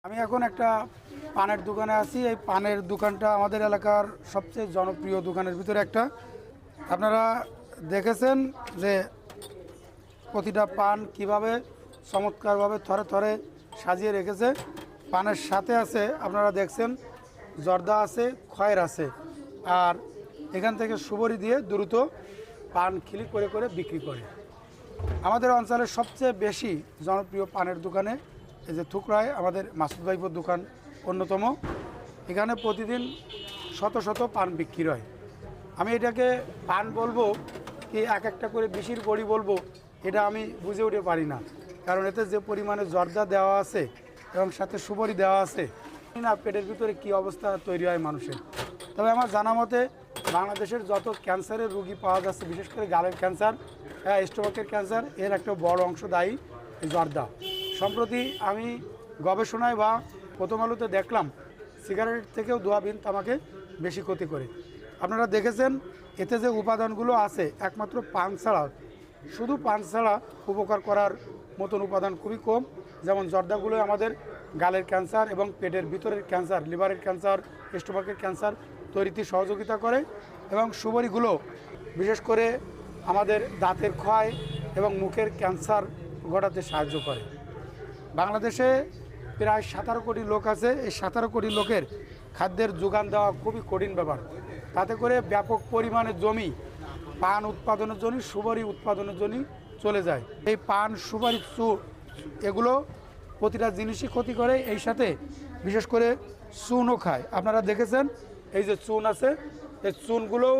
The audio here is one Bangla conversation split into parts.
আমি এখন একটা পানের দোকানে আছি। এই পানের দোকানটা আমাদের এলাকার সবচেয়ে জনপ্রিয় দোকানের ভিতরে একটা। আপনারা দেখেছেন যে প্রতিটা পান কিভাবে চমৎকারভাবে থরে থরে সাজিয়ে রেখেছে। পানের সাথে আছে, আপনারা দেখছেন, জর্দা আছে, খয়ের আছে, আর এখান থেকে সুবরি দিয়ে দ্রুত পান খিলি করে করে বিক্রি করে। আমাদের অঞ্চলের সবচেয়ে বেশি জনপ্রিয় পানের দোকানে এই যে থুকরায় আমাদের মাসুদ ভাইপোর দোকান অন্যতম। এখানে প্রতিদিন শত শত পান বিক্রি হয়। আমি এটাকে পান বলবো কি এক একটা করে বিশির বড়ি বলবো, এটা আমি বুঝে উঠতে পারি না, কারণ এতে যে পরিমাণে জর্দা দেওয়া আছে এবং সাথে সুবরি দেওয়া আছে না, পেটের ভিতরে কি অবস্থা তৈরি হয় মানুষের। তবে আমার জানা মতে বাংলাদেশের যত ক্যান্সারের রোগী পাওয়া যাচ্ছে, বিশেষ করে গালের ক্যান্সার, স্টোমাকের ক্যান্সার, এর একটা বড় অংশ দায়ী এই জর্দা। সম্প্রতি আমি গবেষণায় বা প্রথম আলোতে দেখলাম সিগারেট থেকেও ধোঁয়া বিন তামাকে বেশি ক্ষতি করে। আপনারা দেখেছেন এতে যে উপাদানগুলো আছে, একমাত্র পান ছাড়া, শুধু পান ছাড়া উপকার করার মতন উপাদান খুবই কম। যেমন জর্দাগুলো আমাদের গালের ক্যান্সার এবং পেটের ভিতরের ক্যান্সার, লিভারের ক্যান্সার, স্টোমাকের ক্যান্সার তৈরিতে সহযোগিতা করে, এবং সুবরিগুলো বিশেষ করে আমাদের দাঁতের ক্ষয় এবং মুখের ক্যান্সার ঘটাতে সাহায্য করে। বাংলাদেশে প্রায় 17 কোটি লোক আছে। এই 17 কোটি লোকের খাদ্যের যোগান দেওয়া খুবই কঠিন ব্যাপার। তাতে করে ব্যাপক পরিমাণে জমি পান উৎপাদনের জন্য, সুপারি উৎপাদনের জন্য চলে যায়। এই পান, সুপারি, এগুলো প্রতিটা জিনিসই ক্ষতি করে। এই সাথে বিশেষ করে চুনও খায়। আপনারা দেখেছেন এই যে চুন আছে, এই চুনগুলোও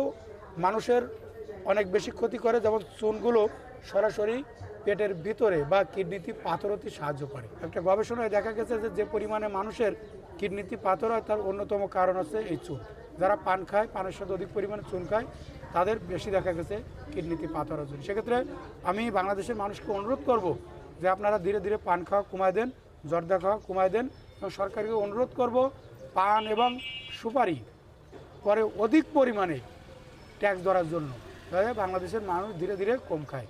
মানুষের অনেক বেশি ক্ষতি করে। যেমন চুনগুলো সরাসরি পেটের ভিতরে বা কিডনিতে পাথর হতে সাহায্য করে। একটা গবেষণায় দেখা গেছে যে যে পরিমাণে মানুষের কিডনিতে পাথর হয় তার অন্যতম কারণ হচ্ছে এই চুন। যারা পান খায়, পানের সাথে অধিক পরিমাণে চুন খায়, তাদের বেশি দেখা গেছে কিডনিতে পাথর হচ্ছে। সেক্ষেত্রে আমি বাংলাদেশের মানুষকে অনুরোধ করব যে আপনারা ধীরে ধীরে পান খাওয়া কমায় দেন, জর্দা খাওয়া কমায় দেন, এবং সরকারকে অনুরোধ করব পান এবং সুপারি পরে অধিক পরিমাণে ট্যাক্স ধরার জন্য, বাংলাদেশের মানুষ ধীরে ধীরে কম খায়।